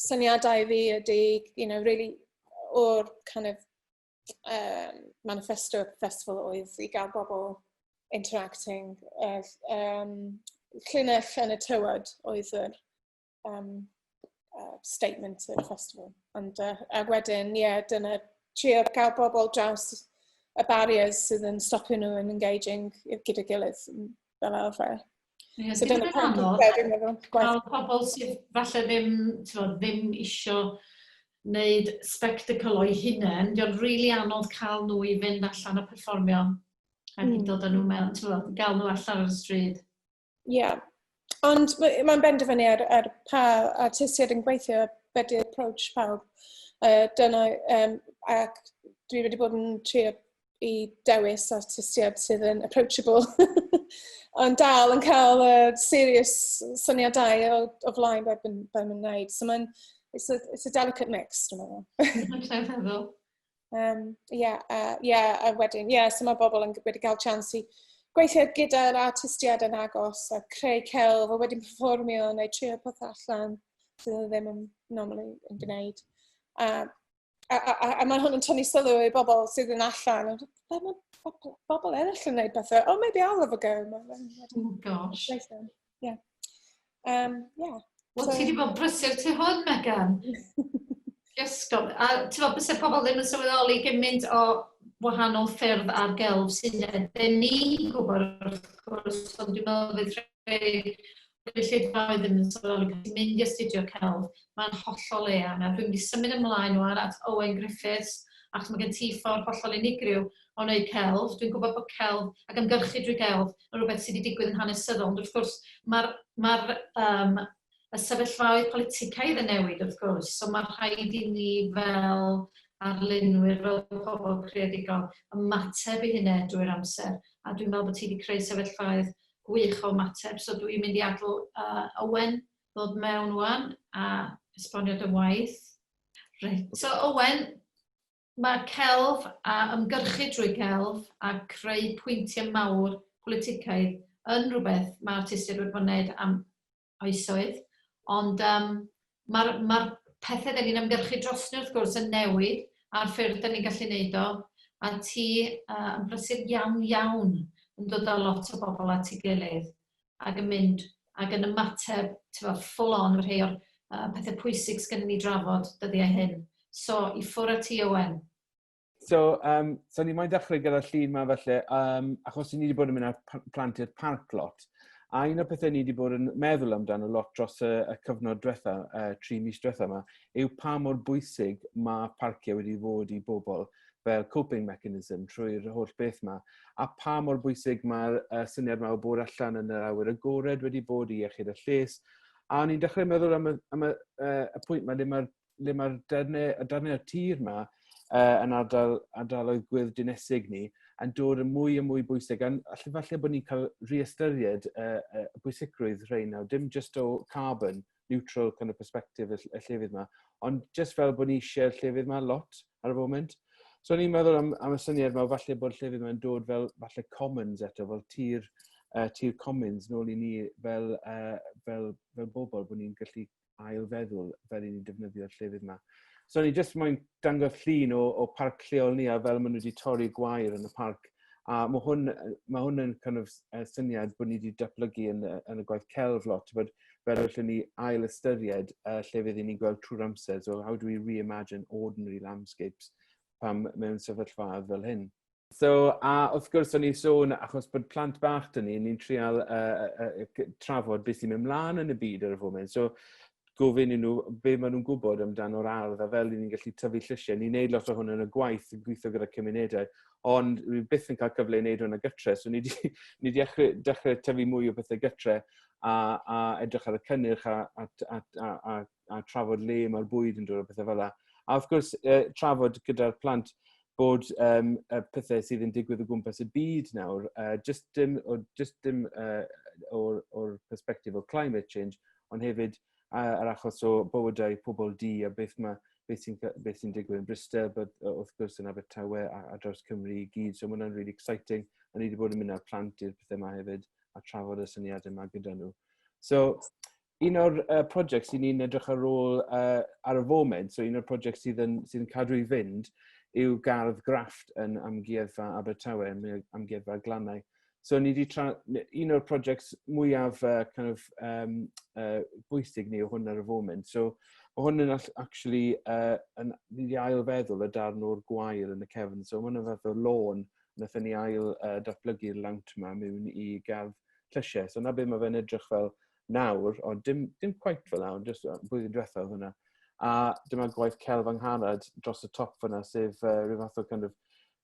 syniadau fi ydy, really o'r kind of manifesto festival oedd I gael bobl interacting. Llinell yn y tywod oedd yr statement y festival. A wedyn, dyna trio gael bobl draws y barriers sydd yn stopio nhw yn engaging gyda gilydd fel arfer. So dyna cael pobl sydd falle ddim isio wneud spectacle o'i hunain, diolch rili anodd cael nhw I fynd allan a perfformio a I dod â nhw mewn, gael nhw allan ar y stryd. Ond mae'n benderfynu ar pa artistiaid yn gweithio beth yw'r approach pawb. Dyna, ac dwi wedi bod yn trio I dewis artistiaid sydd yn approachable. Ond dal yn cael serious syniadau o flaen beth mae'n wneud. So it's a delicate mix, dwi'n meddwl. A wedyn, so mae bobl wedi cael chance I gweithio gyda'r artistiaid yn agos a creu celf a wedyn perfformio neu trio pethau allan sydd ddim yn normally yn gwneud. A mae hwn yn tynnu sylw I bobl sydd yn allan. Mae bobl eraill yn gwneud pethau. Oh, maybe I'll have a go. Oh, gosh. Wel, ti wedi bod brysur tu hwn, Megan? Iesgob. A ti'n bod, bysau pobl ddim yn sylweddoli gymaint o wahanol ffyrdd ar gelf sy'n edrych ni'n gwybod wrth gwrs, ond dwi'n meddwl fydd rhai ddim yn sylweddoli gallu mynd I astudio celf, mae'n hollol eang, a dwi'n mynd I symud ymlaen nhw at Owen Griffiths, ac mae gen ti ffordd hollol unigryw o wneud celf. Dwi'n gwybod bod celf ac ymgyrchu drwy celf yn rhywbeth sydd wedi digwydd yn hanesyddol, ond wrth gwrs mae'r y sefyllfaoedd politicaidd yn newid wrth gwrs, so mae rhaid I ni fel arlunwyr fel pobl creadigol ymateb I hynny drwy'r amser, a dwi'n meddwl bod ti wedi creu sefyllfaoedd gwych o ymateb, so dwi'n mynd I adl Owen ddod mewn wan a esbonio dy waith. Right. So Owen, Mae celf a ymgyrchu drwy celf a creu pwyntiau mawr politicaidd yn rhywbeth mae artistiaid wedi bod yn gwneud am oesoedd, ond mae'r pethau da ni'n ymgyrchu dros ni wrth gwrs yn newid a'r ffyrdd da ni'n gallu gwneud o, a ti yn brysur iawn iawn yn dod â lot o bobl at ei gilydd ac yn mynd ac yn ymateb full on rhai o'r pethau pwysig sgan ni drafod dyddiau hyn. So, i ffwrdd a ti, Owen. So ni moyn dechrau gyda'r llun yma felly, achos ni wedi bod yn mynd ar plant i'r parc lot. A un o'r pethau ni wedi bod yn meddwl amdano lot dros y cyfnod diwetha, 3 mis diwetha yma, yw pa mor bwysig mae parciau wedi fod i bobl fel coping mechanism trwy'r holl beth yma, a pa mor bwysig mae'r syniad yma o bod allan yn yr awyr agored wedi bod i iechyd y lles. A ni'n dechrau meddwl am y pwynt yma le mae'r darnau y tir yma yn ardaloedd gwyrdd dinesig ni yn dod yn mwy a mwy bwysig. Falle bod ni'n cael reastyried y bwysigrwydd rhain nawr, dim just o carbon neutral kind of perspective y llefydd yma, ond just fel bod ni eisiau'r llefydd yma lot ar y foment. So ni'n meddwl am y syniad yma, falle bod llefydd yma'n dod fel falle commons eto, fel tir commons nôl i ni fel bobl, bod ni'n gallu ailfeddwl fel i ni'n defnyddio'r llefydd yma. So ni jyst moyn dangos llun o parc lleol ni a fel maen nhw wedi torri gwair yn y parc. A mae hwn yn kind of syniad bod ni wedi datblygu yn y gwaith celf lot, bod fel allwn ni ail ystyried llefydd i ni'n gweld trwy'r amser. So how do we reimagine ordinary landscapes pam mewn sefyllfaoedd fel hyn? So, a wrth gwrs o'n i sôn, achos bod plant bach dyn ni'n trial trafod beth sy'n mynd mlaen yn y byd ar y foment. So, gofyn i nhw be maen nhw'n gwybod amdano'r ardd a fel ni'n gallu tyfu llysiau. Ni'n neud lot o hwn yn y gwaith, yn gweithio gyda cymunedau, ond ni byth yn cael cyfle i wneud hwn y gytre. So ni wedi dechrau tyfu mwy o bethau gytre a edrych ar y cynnyrch a trafod le mae'r bwyd yn dod o bethau fel yna. A wrth gwrs, trafod gyda'r plant bod pethau sydd yn digwydd o gwmpas y byd nawr, just dim o'r perspektif o climate change, ond hefyd yr achos o bywydau pobl di a beth sy'n digwydd yn Bristol, wrth gwrs yn Abertawe a draws Cymru i gyd. So mae hwnna'n really exciting. A ni wedi bod yn mynd ar plant i'r pethau yma hefyd a trafod y syniadau yma gyda nhw. So un o'r prosiect sy'n ni'n edrych ar ôl ar y foment, so un o'r prosiect sydd yn cadw i fynd, yw gardd grafft yn amgueddfa Abertawe, amgueddfa Glannau. So ni wedi un o'r prosiects mwyaf bwysig ni o hwn ar y foment. So mae hwn yn actually, ni wedi ailfeddwl y darn o'r gwair yn y cefn. So mae hwn yn fath o lôn, wnaethon ni ail datblygu'r lawnt yma mewn i gardd llysiau. So na be mae fe'n edrych fel nawr, ond dim quite fel nawr, just blwyddyn diwethaf hwnna. A dyma gwaith celf Angharad dros y top fyna, sef rhyw fath o kind of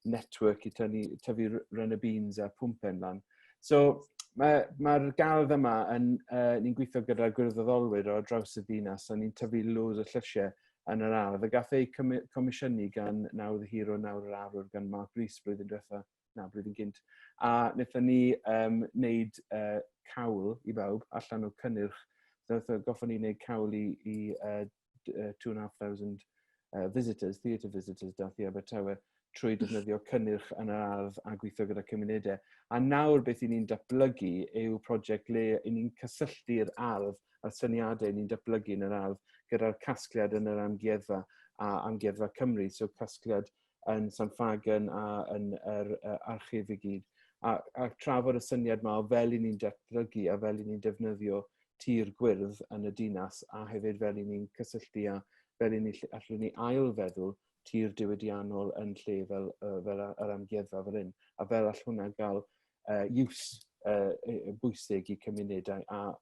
network i tyfu runner beans a pwmpen lan. So mae'r gardd yma ni'n gweithio gyda gwirfoddolwyr o draws y ddinas a ni'n tyfu loads o llysiau yn yr ardd. A gath ei comisiynu gan Nawdd y Hiro, Nawr yr Arwr gan Rhys blwyddyn gynt. A wnaethon ni wneud cawl i bawb allan o cynnyrch. Goffon ni wneud cawl i 2,500 visitors, theatre visitors dath i Abertawe, trwy defnyddio cynnyrch yn yr ardd a gweithio gyda cymunedau. A nawr beth i ni'n datblygu yw prosiect le i ni'n cysylltu'r ardd a'r syniadau ni'n datblygu yn yr ardd gyda'r casgliad yn yr amgueddfa a amgueddfa Cymru. So casgliad yn San Fagan a yn yr archif i gyd. A trafod y syniad yma o fel i ni'n datblygu a fel i ni'n defnyddio tir gwyrdd yn y dinas a hefyd fel i ni'n cysylltu a fel i ni allwn ni ailfeddwl tir diwydiannol yn lle fel yr amgueddfa fel hyn, a fel all hwnna gael bwysig i cymunedau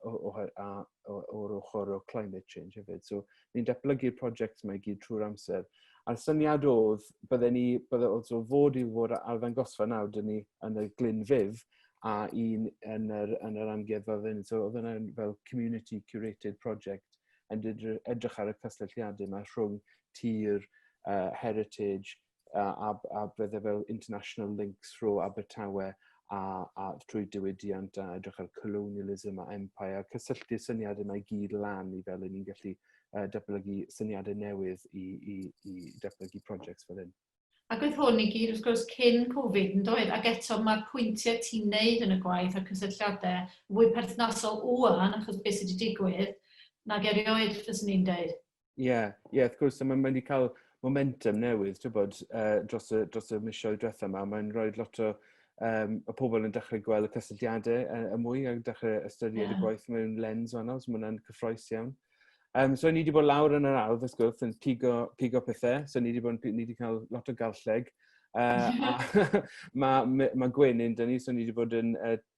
o'r ochr o climate change hefyd. So ni'n datblygu'r prosiect yma i gyd trwy'r amser. A'r syniad oedd bydde fod i fod ar ddangosfa nawr dyn ni yn y Glyn Fydd a un yn yr amgueddfa fel hyn. So oedd yna'n fel community curated project yn edrych ar y cysylltiadau yma rhwng tir, heritage a bydde fel international links rho Abertawe a trwy diwydiant a edrych ar colonialism a empire, cysylltu'r syniadau yma i gyd lan i fel ni'n gallu datblygu syniadau newydd i datblygu projects fel hyn. Ac oedd hwn i gyd, wrth gwrs, cyn Covid yn dweud, ac eto mae'r pwyntiau ti'n neud yn y gwaith a'r cysylltiadau fwy perthnasol wwan, achos beth sydd wedi digwydd, nag erioed, fyswn ni'n dweud. Ie, wrth gwrs, mae'n wedi cael momentum newydd, ti'n bod, dros y misoedd diwethaf yma. Mae'n rhoi lot o y pobl yn dechrau gweld y cysylltiadau y mwy a dechrau ystyried y gwaith mewn lens o anol, so mae'n cyffroes iawn. So ni wedi bod lawr yn yr ardd, wrth gwrs, yn pigo pethau, so ni wedi cael lot o garlleg. Mae gwenyn dyn ni, so ni wedi bod yn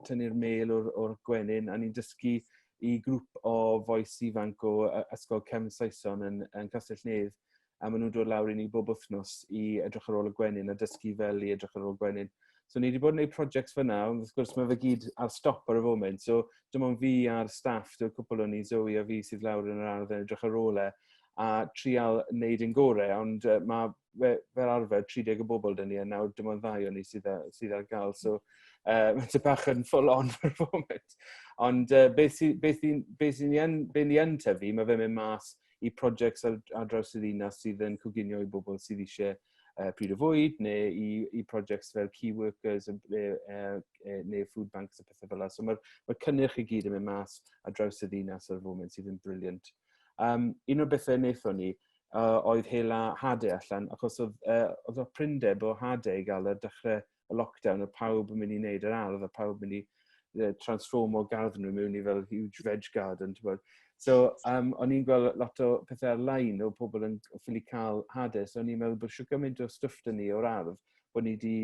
tynnu'r mel o'r gwenyn, a ni'n dysgu i grŵp o fois ifanc o ysgol Cefn Saeson yn Castell Nedd, a maen nhw'n dod lawr i ni bob wythnos i edrych ar ôl y gwenyn a dysgu fel i edrych ar ôl gwenyn. So ni wedi bod yn gwneud projects fyna, ond wrth gwrs mae fe gyd ar stop ar y foment, so dim ond fi a'r staff, dwi'n cwpl o'n ni, Zoe a fi sydd lawr yn yr ardd yn edrych ar ôl a trial wneud yn gorau, ond mae fel arfer 30 o bobl dyn ni, a nawr dim ond 2 o'n ni sydd ar gael, so mae'n bach yn full on ar y foment. Ond beth ni yn tyfu, mae fe'n mynd mas i projects ar draws y ddinas sydd yn coginio i bobl sydd eisiau pryd o fwyd, neu i projects fel key workers neu food banks a pethau fel yna. So mae'r cynnyrch i gyd yn mynd mas ar draws y ddinas ar y foment sydd yn briliant. Un o'r bethau wnaethon ni oedd hela hadau allan, achos oedd o prindeb o hadau i gael ar dechrau y lockdown, oedd pawb yn mynd i wneud yr ardd, a pawb yn mynd i transform o gardd nhw mewn i fel huge veg garden. So, o'n i'n gweld lot o pethau ar-lein o pobl yn ffili cael hadau, so o'n i'n meddwl bod siwr gymaint o stwff dyn ni o'r ardd bod ni wedi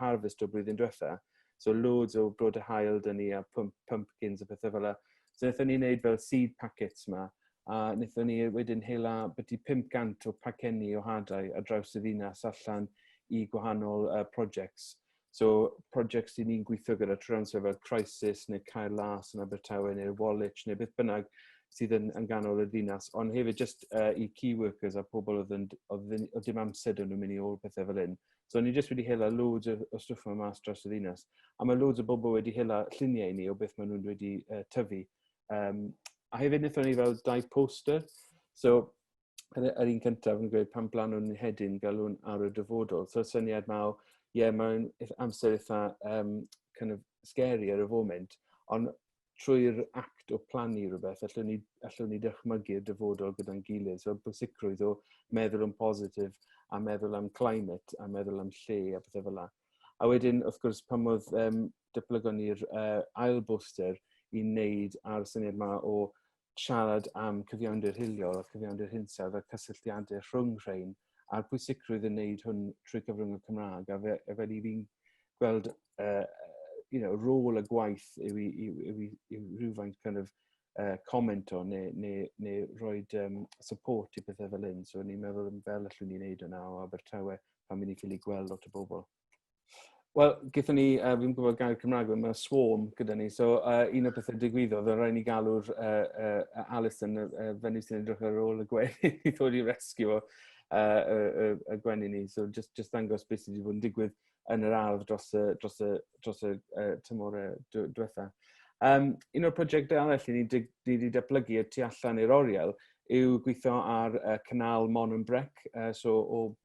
harvest o blwyddyn diwetha. So, loads o brod y hael dyn ni a pumpkins a pethau fel yna. So, wnaethon ni'n gwneud fel seed packets yma, a wnaethon ni wedyn hela byti 500 o pacenni o hadau ar draws y ddinas allan i gwahanol projects. So, projects i ni'n gweithio gyda trwy'n fel Crisis neu Caer Las yn Abertawe neu Woolwich neu beth bynnag sydd yn ganol y ddinas, ond hefyd just i key workers a pobl oedd dim amser dyn nhw'n mynd i ôl pethau fel hyn. So ni just wedi hela loads o stwff yma mas dros y ddinas. A mae loads o bobl wedi hela lluniau i ni o beth maen nhw'n wedi tyfu. A hefyd wnaethon ni fel 2 poster. So yr un cyntaf yn gweud pan blan nhw'n hedyn gael nhw'n ar y dyfodol. So syniad ma o, mae'n amser eitha kind of scary ar y foment, ond trwy'r act o plannu rhywbeth, allwn ni dychmygu'r dyfodol gyda'n gilydd. So, bwysicrwydd o meddwl yn positif, a meddwl am climate, a meddwl am lle, a pethau fel yna. A wedyn, wrth gwrs, pan oedd dyblygon ni'r ail booster i wneud ar syniad yma o siarad am cyfiawnder hiliol, a cyfiawnder hinsawdd, a cysylltiadau rhwng rhain, a'r pwysicrwydd yn wneud hwn trwy gyfrwng y Cymraeg, a fel i fi'n gweld rôl y gwaith yw rhywfaint kind of comment o neu rhoi support i pethau fel hyn. So ni'n meddwl yn fel allwn ni'n neud yna o Abertawe pan mynd i ffili gweld lot o bobl. Wel, gyda ni, fi'n gwybod gair Cymraeg, mae swarm gyda ni. So un o'r pethau digwyddodd, oedd rhaid ni galw'r Alison, fenyw sy'n edrych ar ôl y gwenyn, i ddod i rescue y gwenyn ni. So just dangos beth sydd wedi bod yn digwydd yn yr ardd dros y tymorau diwetha. Un o'r prosiectau arall ni wedi datblygu tu allan i'r Oriel yw gweithio ar canal Mon and Brec, so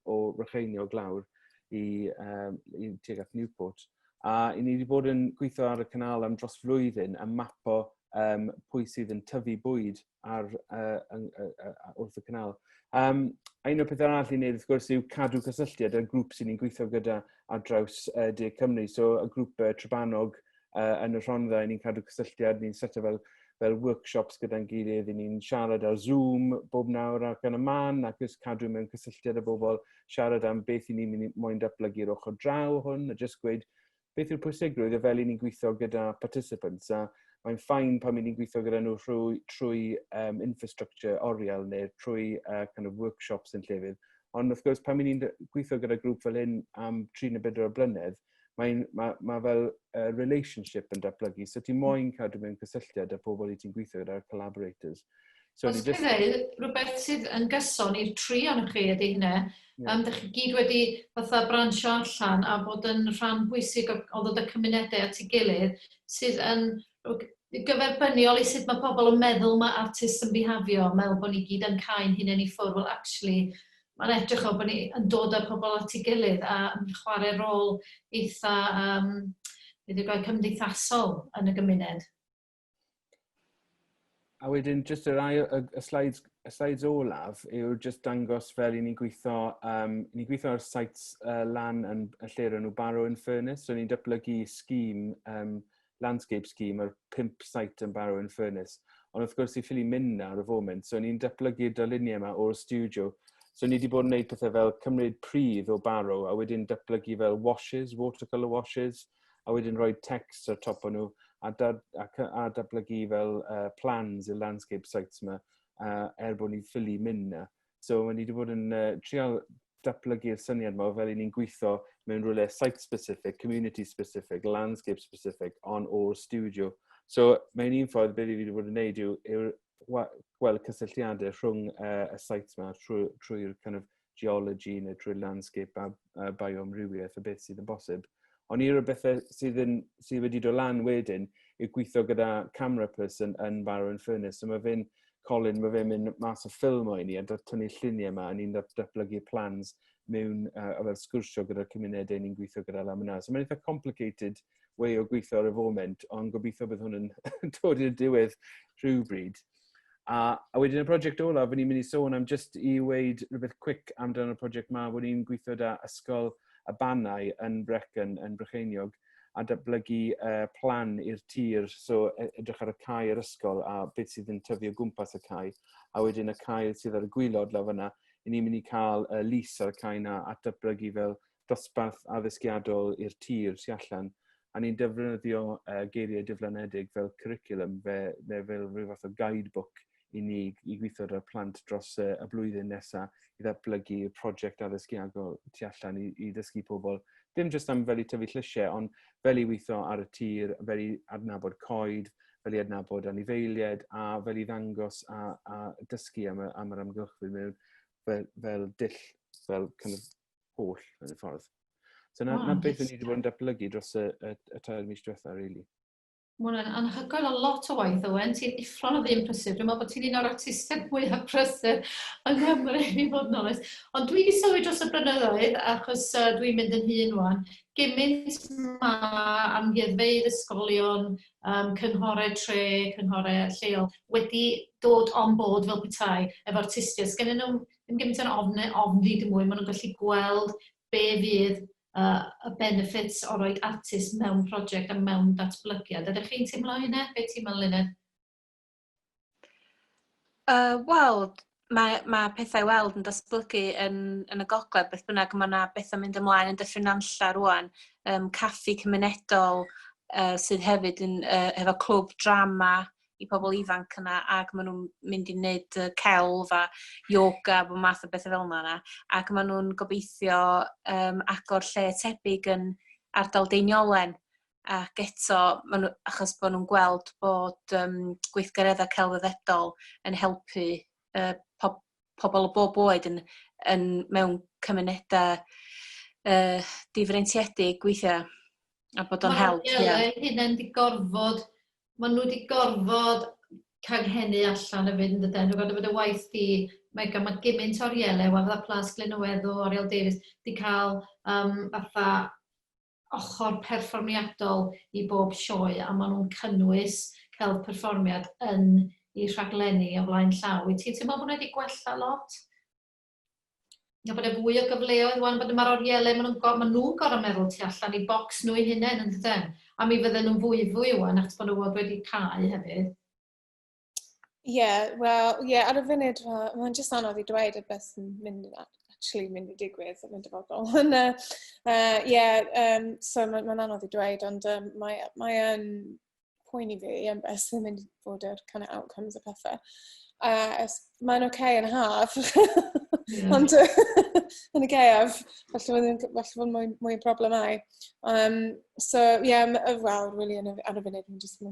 o Rycheiniog glawr i tuag at Newport. A ni wedi bod yn gweithio ar y canal am dros flwyddyn a mapo pwy sydd yn tyfu bwyd wrth y canal. A un o'r pethau arall i wneud, wrth gwrs, yw cadw cysylltiad â'r grŵp sy'n ni'n gweithio gyda ar draws De Cymru. So, y grŵp Trebanog yn y Rhondda, ni'n cadw cysylltiad, ni'n setio fel workshops gyda'n gilydd, ni'n siarad ar Zoom bob nawr ac yn y man, ac ys cadw mewn cysylltiad â bobl, siarad am beth i ni'n moyn datblygu'r ochr draw hwn, a jyst gweud beth yw'r pwysigrwydd a fel i ni'n gweithio gyda participants. A mae'n ffain pan ni'n gweithio gyda nhw trwy infrastructure Oriel neu trwy kind of workshops yn llefydd. Ond wrth gwrs, pan ni'n gweithio gyda grŵp fel hyn am 3-4 blynedd, mae fel relationship yn datblygu. So ti'n moyn cadw mewn cysylltiad â pobl i ti'n gweithio gyda'r collaborators. Os dwi'n dweud, rhywbeth sydd yn gyson i'r 3 o'n chi ydy hynny, ydych chi gyd wedi fatha bransio allan a bod yn rhan bwysig o ddod y cymunedau at ei gilydd sydd yn gyferbyniol i sut mae pobl yn meddwl mae artist yn bihafio, meddwl bod ni gyd yn cael hunain i ffwrdd. Well, actually, Mae'n edrych o bod ni yn dod â pobl at ei gilydd a yn chwarae rôl eitha, wedi gwaith cymdeithasol yn y gymuned. A wedyn, jyst y slides olaf yw jyst dangos fel i ni'n gweithio ar sites lan yn y lle nhw Barrow in Furness. So ni'n datblygu scheme, landscape scheme ar 5 site yn Barrow in Furness. Ond wrth gwrs i ffili mynd ar y foment. So ni'n datblygu'r dyluniau yma o'r studio. So ni wedi bod yn gwneud pethau fel cymryd pridd o Barrow a wedyn datblygu fel washes, watercolour washes, a wedyn rhoi text ar top o nhw. A datblygu fel plans i'r landscape sites yma bod ni'n ffili mynd na. So ni wedi bod yn trial datblygu'r syniad yma fel i ni'n gweithio mewn rhywle site-specific, community-specific, landscape-specific, on o'r studio. So mae'n un ffordd beth i fi wedi bod yn gwneud yw gweld cysylltiadau rhwng y sites yma trwy'r kind of geology neu trwy'r landscape a biomrywiaeth a beth sydd yn bosib. Ond i'r bethau sydd wedi dod lan wedyn yw gweithio gyda camera person yn Barrow in Furness. So mae fe'n mynd mas o ffilm o ni a tynnu lluniau yma a ni'n datblygu plans mewn a fel sgwrsio gyda'r cymunedau ni'n gweithio gyda lan yna. So mae'n eitha complicated way o gweithio ar y foment, ond gobeithio bydd hwn yn dod i'r diwedd rhywbryd. A wedyn y prosiect olaf, fy ni'n mynd i sôn am just i weid rhywbeth quick amdano y prosiect yma, bod ni'n gweithio da ysgol y Bannau yn Brecon, yn Brycheiniog, a datblygu plan i'r tir, so edrych ar y cae yr ysgol a beth sydd yn tyfu o gwmpas y cae. A wedyn y cae sydd ar y gwylod lawr yna, ni'n mynd i cael lys ar y cae yna a datblygu fel dosbarth addysgiadol i'r tir sy'n allan. A ni'n defnyddio geiriau diflanedig fel curriculum, fel rhyw fath o guidebook i ni i gweithio ar y plant dros y blwyddyn nesaf i ddatblygu prosiect addysgiadol tu allan i ddysgu pobl. Dim jyst am fel i tyfu llysiau, ond fel i weithio ar y tir, fel i adnabod coed, fel i adnabod anifeiliaid, a fel i ddangos a dysgu am yr amgylchfyd mewn fel dull, fel kind of holl yn y ffordd. So na beth ni wedi bod yn datblygu dros y 3 mis diwethaf, really. Mae hwnna'n anhygoel o lot o waith, Owen. Ti'n uffron o ddim prysur. Dwi'n meddwl bod ti'n un o'r artistiaid mwyaf prysur yng Nghymru, i fod yn onest. Ond dwi wedi sylwi dros y blynyddoedd, achos dwi'n mynd yn hun wan, gymaint mae amgueddfeydd ysgolion, cynghorau tre, cynghorau lleol, wedi dod on board fel petai efo artistiaid. Gennyn nhw ddim gymaint yn ofni dim mwy, maen nhw'n gallu gweld be fydd y benefits o roed artist mewn prosiect a mewn datblygiad. Ydych chi'n teimlo hynny? Be ti'n meddwl hynny? Wel, mae pethau i weld yn datblygu yn y gogledd, beth bynnag mae yna beth yn mynd ymlaen yn Dyffryn Nanlla rwan, caffi cymunedol sydd hefyd efo clwb drama i pobl ifanc yna, ac maen nhw'n mynd i wneud celf a yoga, bod math o bethau fel yna, ac maen nhw'n gobeithio agor lle tebyg yn ardal Deiniolen, ac eto, achos bod nhw'n gweld bod gweithgareddau celfyddedol yn helpu pobl o bob oed yn mewn cymunedau difreintiedig weithiau, a bod o'n help. Maen nhw wedi gorfod canghennu allan y fynd ydyn. Dwi'n gwybod bod y waith di, mae gymaint Oriel, Wafda Plas Glynywedd o Oriel Davies, wedi cael fatha ochr perfformiadol i bob sioe, a maen nhw'n cynnwys celf perfformiad yn ei rhaglenni o flaen llaw. Ti'n meddwl bod wedi gwella lot? A bod e fwy o gyfleoedd, bod mae'r Oriele, maen nhw'n gorau meddwl tu allan i bocs nhw eu hunain yn dydyn. A mi fydden nhw'n fwy wan, achos bod nhw wedi cael hefyd. Ar y funud, mae'n jyst anodd i dweud y beth yn mynd i digwydd yn y dyfodol. So mae'n anodd i dweud, ond mae'n poeni fi am beth sy'n mynd i fod yr kind of outcomes y pethau. Mae'n okay yn haf, ond yn y gaeaf, falle fod mwy problemau. Really, ar y funud, mae'n just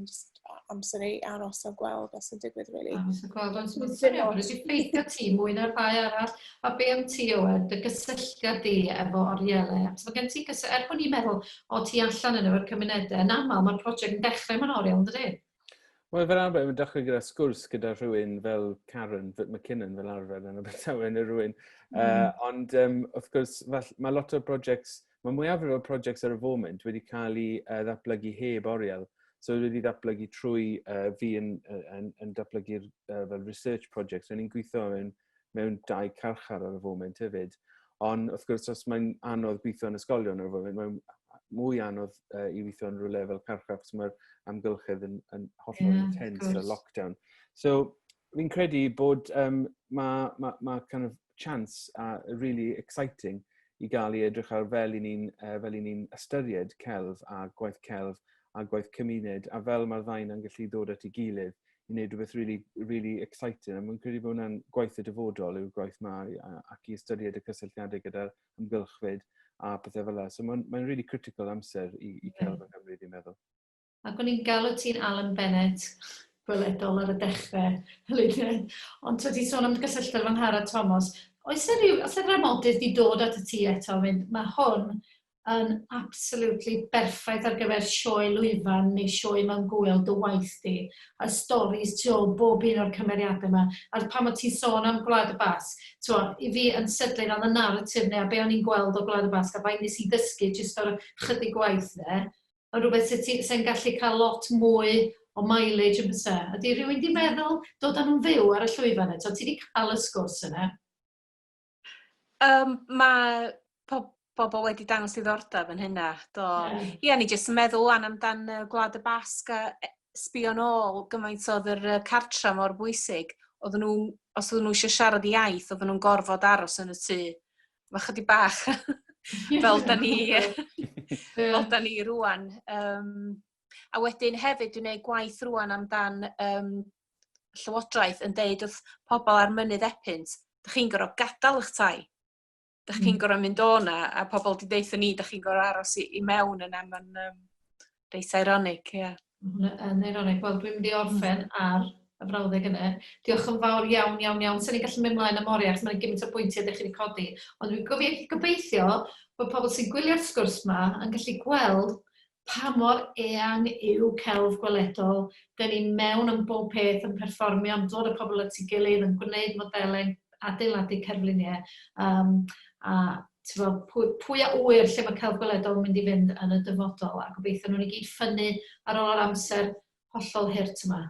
amser i aros o gweld beth sy'n digwydd, really. Aros o gweld, ond mae'n ffynio, rydw i ffeithio ti mwy na'r bai arall, a be am ti, Owen, dy gysylltiad di efo Oriele. So gen ti bod ni'n meddwl, o ti allan yn efo'r cymunedau, yn aml mae'r prosiect yn dechrau mewn Oriel, yn dydi? Wel, fel arfer, mae'n dechrau gyda sgwrs gyda rhywun fel Karen, McKinnon fel arfer yn Abertawe yn rhywun. Ond wrth gwrs, mae lot o projects, mae mwyafrif o projects ar y foment wedi cael ei ddatblygu heb Oriel. So wedi ddatblygu trwy fi yn datblygu'r fel research projects. Ni'n gweithio mewn 2 carchar ar y foment hefyd. Ond wrth gwrs, os mae'n anodd gweithio yn ysgolion ar y foment, mae'n mwy anodd i weithio yn rhywle fel carchar, achos mae'r amgylchedd yn hollol intense a lockdown. So, fi'n credu bod mae kind of chance really exciting i gael ei edrych ar fel i ni'n ystyried celf a gwaith cymuned, a fel mae'r ddain yn gallu dod at ei gilydd i wneud rhywbeth really exciting. A mae'n credu bod hwnna'n gwaith y dyfodol yw'r gwaith yma ac i ystyried y cysylltiadau gyda'r amgylchfyd a pethau fel yna. So mae'n really critical amser i celf yng Nghymru, dwi'n meddwl. Ac o'n i'n galw ti'n Alan Bennett, gweledol ar y dechrau, ond ti sôn am gysylltiad fan Angharad Thomas. Oes yna ramodydd di dod at y ti eto, mae hwn yn absolutely berffaith ar gyfer sioe lwyfan neu sioe mewn gwyl dy waith di, a storis ti o bob un o'r cymeriadau yma. A pan o ti'n sôn am Gwlad y Basg, i fi yn sydyn am y narratif neu a be o'n i'n gweld o Gwlad y Basg, a faint nes i ddysgu jyst o'r chydig gwaith ne, a rhywbeth sy'n gallu cael lot mwy o mileage yn bysau. Ydy rhywun di meddwl dod â nhw'n fyw ar y llwyfan eto? Ti wedi cael y sgwrs yna? Mae pobl wedi dangos diddordeb yn hynna. Ie, ni jyst yn meddwl amdan Gwlad y Basg a sbio nôl gymaint oedd yr cartra mor bwysig. Os oedden nhw eisiau siarad i iaith, oedden nhw'n gorfod aros yn y tŷ. Mae chydig bach fel da ni rwan. A wedyn hefyd dwi'n gwneud gwaith rwan amdan llywodraeth yn deud wrth pobl ar mynydd Epynt, dych chi'n gorfod gadael eich tai. Dych chi'n gorfod mynd o'na, a pobl di deithio ni, dych chi'n gorfod aros i mewn yna. Mae'n reis ironic, ie. Yn ironic. Wel, dwi'n mynd i orffen ar y brawddeg yna. Diolch yn fawr iawn. Sa'n ni'n gallu mynd mlaen am oriau, achos mae'n gymaint o bwyntiau ydych chi wedi codi. Ond dwi'n gobeithio bod pobl sy'n gwylio'r sgwrs yma yn gallu gweld pa mor eang yw celf gweledol. Dyn ni mewn yn bob peth yn perfformio, am dod y pobl at ei gilydd, yn gwneud modelau adeiladu cerfluniau. A pwy a wyr lle mae celf gweledol yn mynd i fynd yn y dyfodol, a gobeithio nhw'n i gyd ffynnu ar ôl yr amser hollol hyrt yma.